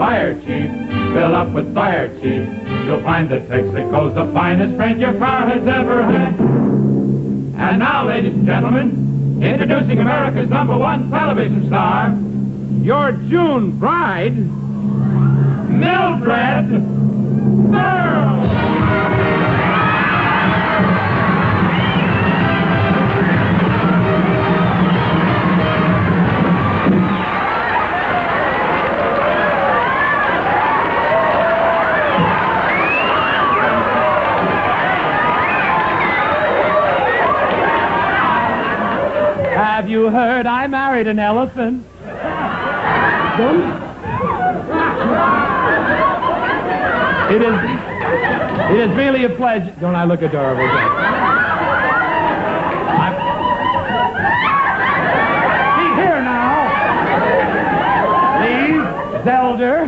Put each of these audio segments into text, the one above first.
fire chief. Fill up with fire chief. You'll find that Texaco's the finest friend your car has ever had. And now, ladies and gentlemen, introducing America's #1 television star, your June bride, Milton Berle. Have you heard I married an elephant? It is really a pleasure. Don't I look adorable? See here now. Please, Zelda.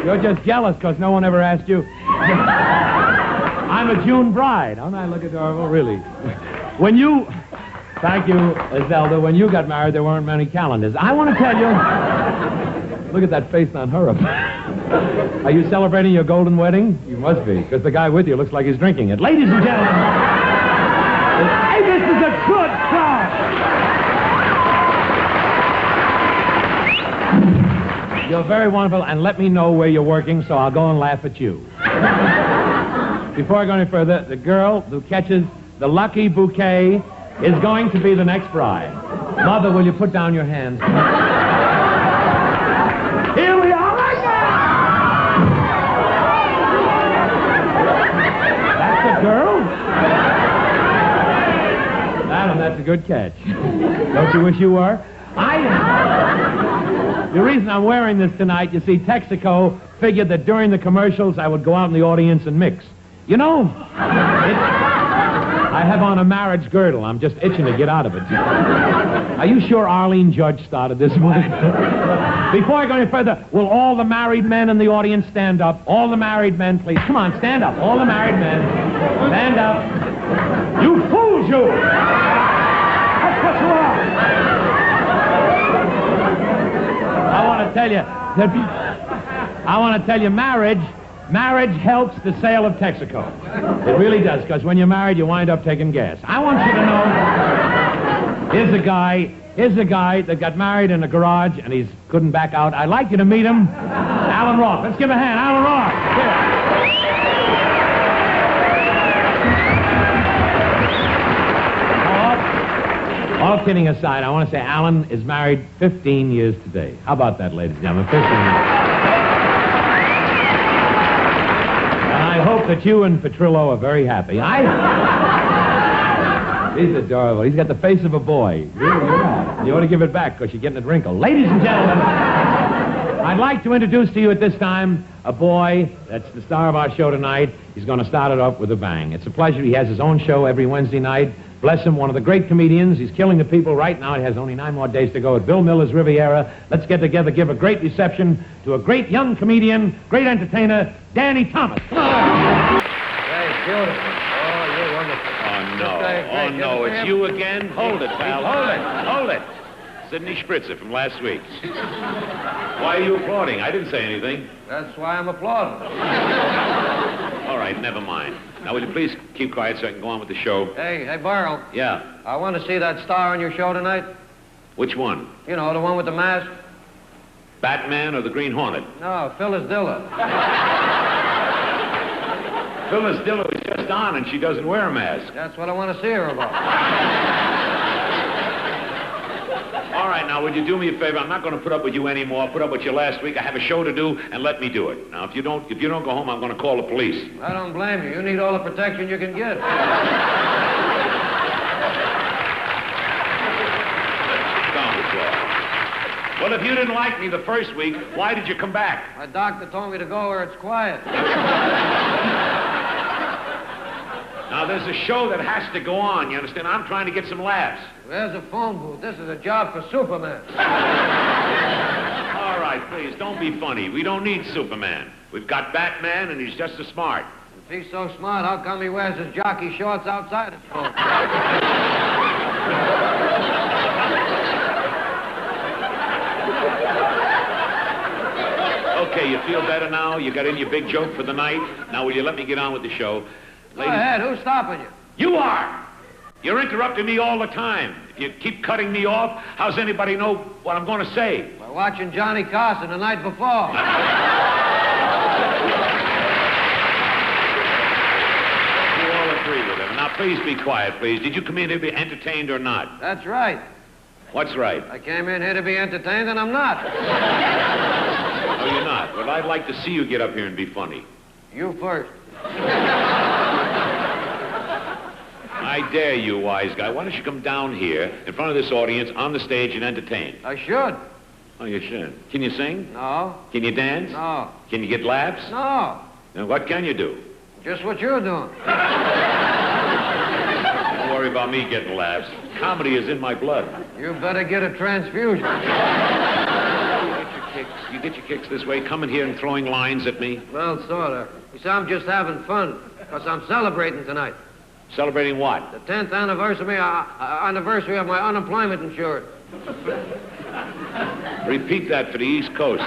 You're just jealous because no one ever asked you. I'm a June bride. Don't I look adorable? Really. When you... Thank you, Zelda. When you got married, there weren't many calendars. I want to tell you... Look at that face on her. Are you celebrating your golden wedding? You must be, because the guy with you looks like he's drinking it. Ladies and gentlemen, hey, this is a good song. You're very wonderful, and let me know where you're working, so I'll go and laugh at you. Before I go any further, the girl who catches the lucky bouquet is going to be the next bride. Mother, will you put down your hands? Here we are right now! That's a girl? Adam, that's a good catch. Don't you wish you were? The reason I'm wearing this tonight, you see, Texaco figured that during the commercials I would go out in the audience and mix. You know, I have on a marriage girdle. I'm just itching to get out of it. Are you sure Arlene Judge started this one? Before I go any further, will all the married men in the audience stand up? All the married men, please. Come on, stand up. All the married men. Stand up. You fools, you! That's what you are! I want to tell you, marriage helps the sale of Texaco. It really does, because when you're married, you wind up taking gas. I want you to know, here's a guy that got married in a garage, and he couldn't back out. I'd like you to meet him, Alan Roth. Let's give a hand, Alan Roth. Here. All kidding aside, I want to say Alan is married 15 years today. How about that, ladies and gentlemen? 15 years. I hope that you and Petrillo are very happy. He's adorable. He's got the face of a boy. You ought to give it back because you're getting it wrinkled. Ladies and gentlemen, I'd like to introduce to you at this time a boy that's the star of our show tonight. He's going to start it off with a bang. It's a pleasure. He has his own show every Wednesday night. Bless him, one of the great comedians. He's killing the people right now. He has only 9 more days to go at Bill Miller's Riviera. Let's get together, give a great reception to a great young comedian, great entertainer, Danny Thomas. Come on. Hey, beautiful. Oh, you're wonderful. Oh, no, it's you again? Hold it, pal. Hold it. Sidney Spritzer from last week. Why are you applauding? I didn't say anything. That's why I'm applauding. All right, never mind. Now, will you please keep quiet so I can go on with the show? Hey, Burl. Yeah. I want to see that star on your show tonight. Which one? You know, the one with the mask. Batman or the Green Hornet? No, Phyllis Diller. Phyllis Diller is just on and she doesn't wear a mask. That's what I want to see her about. All right, now, would you do me a favor? I'm not going to put up with you anymore. Put up with you last week. I have a show to do, and let me do it. Now, if you don't go home, I'm going to call the police. I don't blame you. You need all the protection you can get. Well, if you didn't like me the first week, why did you come back? My doctor told me to go where it's quiet. Now, there's a show that has to go on, you understand? I'm trying to get some laughs. There's a phone booth. This is a job for Superman. All right, please, don't be funny. We don't need Superman. We've got Batman, and he's just as smart. If he's so smart, how come he wears his jockey shorts outside his phone? Okay, you feel better now? You got in your big joke for the night? Now, will you let me get on with the show? Go ahead. Who's stopping you? You are! You're interrupting me all the time. If you keep cutting me off, how's anybody know what I'm going to say? We're watching Johnny Carson the night before. You all agree with him. Now, please be quiet, please. Did you come in to be entertained or not? That's right. What's right? I came in here to be entertained, and I'm not. Oh, you're not? Well, I'd like to see you get up here and be funny. You first. I dare you, wise guy. Why don't you come down here in front of this audience on the stage and entertain? I should. Oh, you should. Can you sing? No. Can you dance? No. Can you get laughs? No. Then what can you do? Just what you're doing. Don't worry about me getting laughs. Comedy is in my blood. You better get a transfusion. You get your kicks this way, coming here and throwing lines at me. Well, sort of. You see, I'm just having fun, because I'm celebrating tonight. Celebrating what? The 10th anniversary of my unemployment insurance. Repeat that for the East Coast.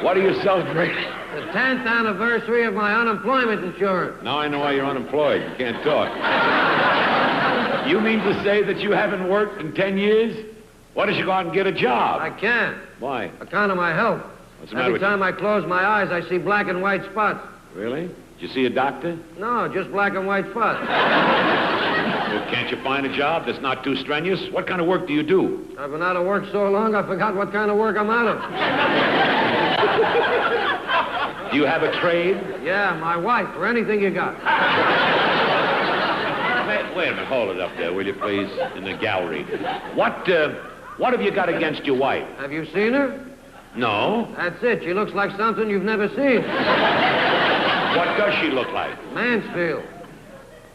What are you celebrating? The 10th anniversary of my unemployment insurance. Now I know why you're unemployed. You can't talk. You mean to say that you haven't worked in 10 years? Why don't you go out and get a job? I can't. Why? Account of my health. What's the matter Every with time I close my eyes, I see black and white spots. Really? Did you see a doctor? No, just black and white spots. Well, can't you find a job that's not too strenuous? What kind of work do you do? I've been out of work so long, I forgot what kind of work I'm out of. Do you have a trade? Yeah, my wife, or anything you got. Wait a minute. Hold it up there, will you, please, in the gallery. What have you got against your wife? Have you seen her? No. That's it. She looks like something you've never seen. What does she look like? Mansfield.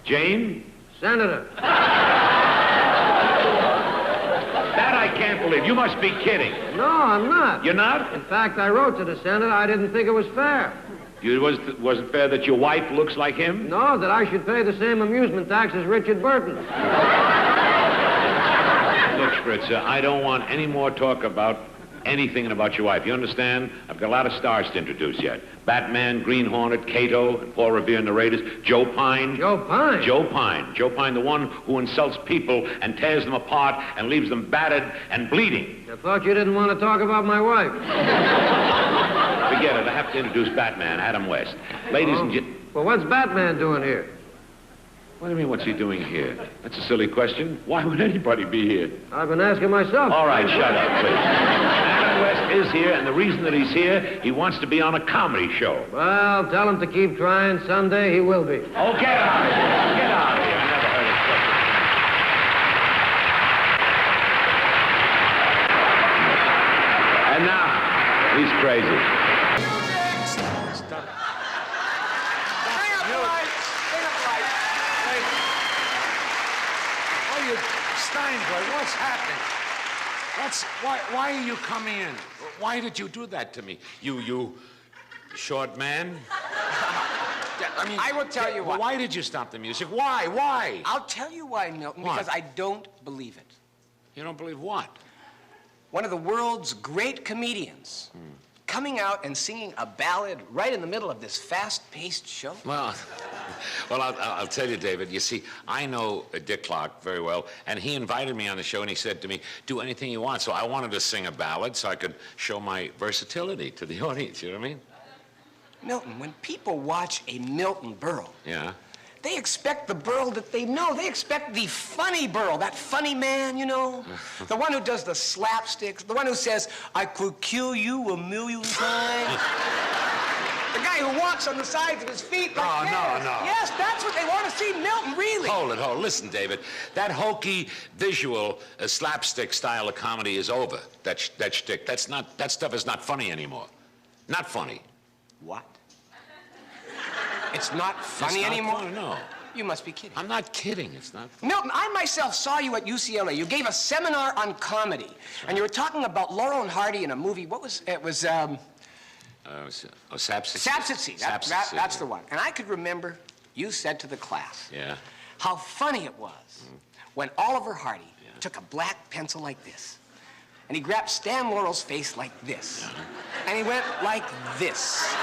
Jane? Senator. That I can't believe. You must be kidding. No, I'm not. You're not? In fact, I wrote to the senator. I didn't think it was fair. Wasn't fair that your wife looks like him? No, that I should pay the same amusement tax as Richard Burton. Look, Spritzer, I don't want any more talk about anything about your wife. You understand? I've got a lot of stars to introduce yet. Batman, Green Hornet, Kato, and Paul Revere and the Raiders. Joe Pine. Joe Pine? Joe Pine. Joe Pine, the one who insults people and tears them apart and leaves them battered and bleeding. I thought you didn't want to talk about my wife. Forget it. I have to introduce Batman, Adam West. Ladies and gentlemen. Well, what's Batman doing here? What do you mean, what's he doing here? That's a silly question. Why would anybody be here? I've been asking myself. All right, shut up, please. Adam West is here, and the reason that he's here, he wants to be on a comedy show. Well, tell him to keep trying. Someday he will be. Oh, get out of here. Get out of here. I never heard it. And now, he's crazy. Steinberg, what's happening? Why are you coming in? Why did you do that to me? You short man? I mean, I will tell you why. Why did you stop the music? Why? I'll tell you why, Milton, Why? because I don't believe it. You don't believe what? One of the world's great comedians coming out and singing a ballad right in the middle of this fast-paced show? Well, I'll tell you, David. You see, I know Dick Clark very well, and he invited me on the show, and he said to me, do anything you want. So I wanted to sing a ballad so I could show my versatility to the audience, you know what I mean? Milton, when people watch a Milton Berle, Yeah. they expect the Berle that they know. They expect the funny Berle, that funny man, you know? The one who does the slapsticks, the one who says, I could kill you 1,000,000 times. The guy who walks on the sides of his feet like this. No. Yes, that's what they want to see, Milton, really. Hold it. Listen, David. That hokey, visual, slapstick style of comedy is over. That shtick. That stuff is not funny anymore. Not funny. What? It's not funny anymore? Funny, no. You must be kidding. I'm not kidding. It's not funny. Milton, I myself saw you at UCLA. You gave a seminar on comedy, and you were talking about Laurel and Hardy in a movie. What was it? Was Sapsity. Sapsity. That's the one. And I could remember you said to the class, Yeah. how funny it was when Oliver Hardy took a black pencil like this And he grabbed Stan Laurel's face like this. And he went like this.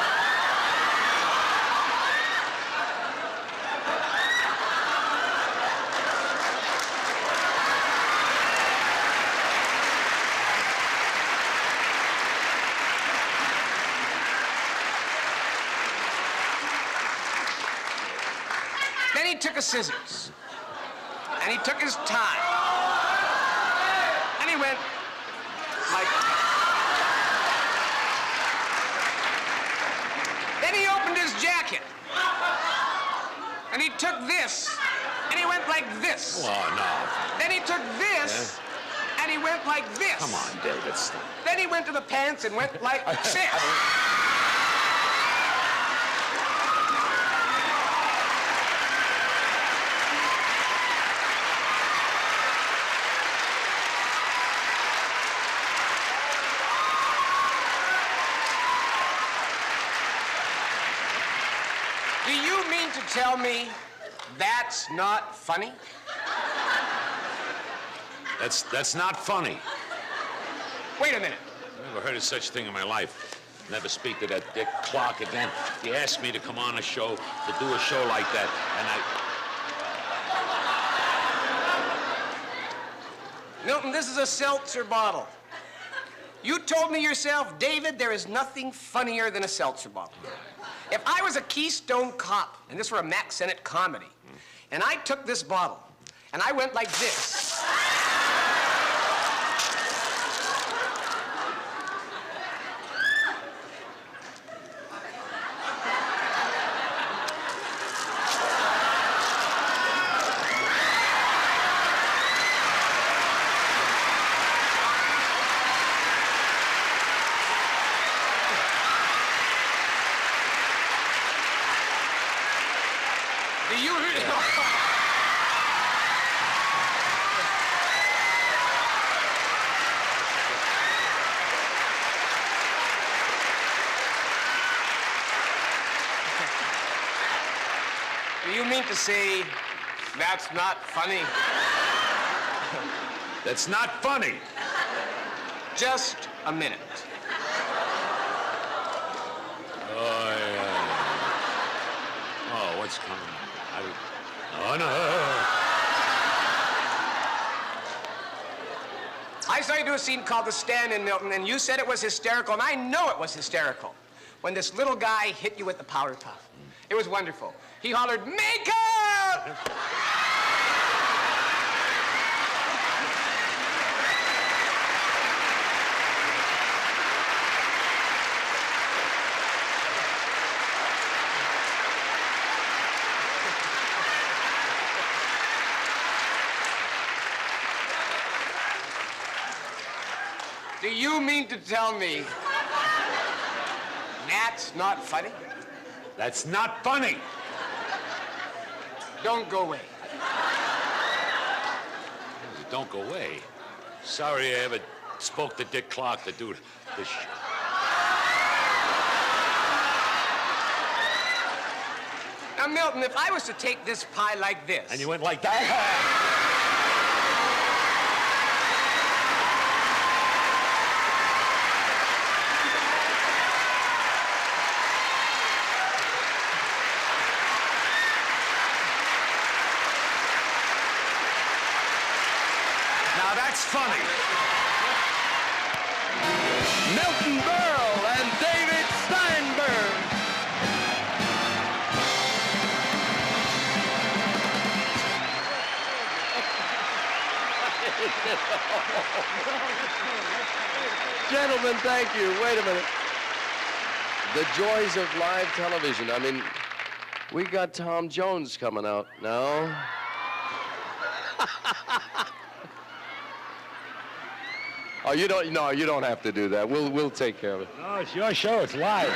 Then he took a scissors, and he took his time, and he went like... Then he opened his jacket, and he took this, and he went like this. Oh, no. Then he took this, and he went like this. Come on, David, stop. Then he went to the pants and went like this. Do you mean to tell me that's not funny? That's not funny. Wait a minute. I've never heard of such a thing in my life. Never speak to that Dick Clark again. He asked me to come on a show, to do a show like that, and Milton, this is a seltzer bottle. You told me yourself, David, there is nothing funnier than a seltzer bottle. If I was a Keystone Cop, and this were a Mack Sennett comedy, and I took this bottle, and I went like this. Do you... Do you mean to say that's not funny? that's not funny. Just a minute. Oh, yeah. Oh, what's coming? Oh, no. I saw you do a scene called The Stand-In, Milton, and you said it was hysterical, and I know it was hysterical when this little guy hit you with the powder puff. It was wonderful. He hollered, "Makeup!" Do you mean to tell me that's not funny? That's not funny. Don't go away. Don't go away. Sorry I ever spoke to Dick Clark, the dude. Now, Milton, if I was to take this pie like this... And you went like that? Now that's funny. Milton Berle and David Steinberg. Gentlemen, thank you. Wait a minute. The joys of live television. I mean, we got Tom Jones coming out now. Oh, you don't have to do that. We'll take care of it. No, it's your show. It's live.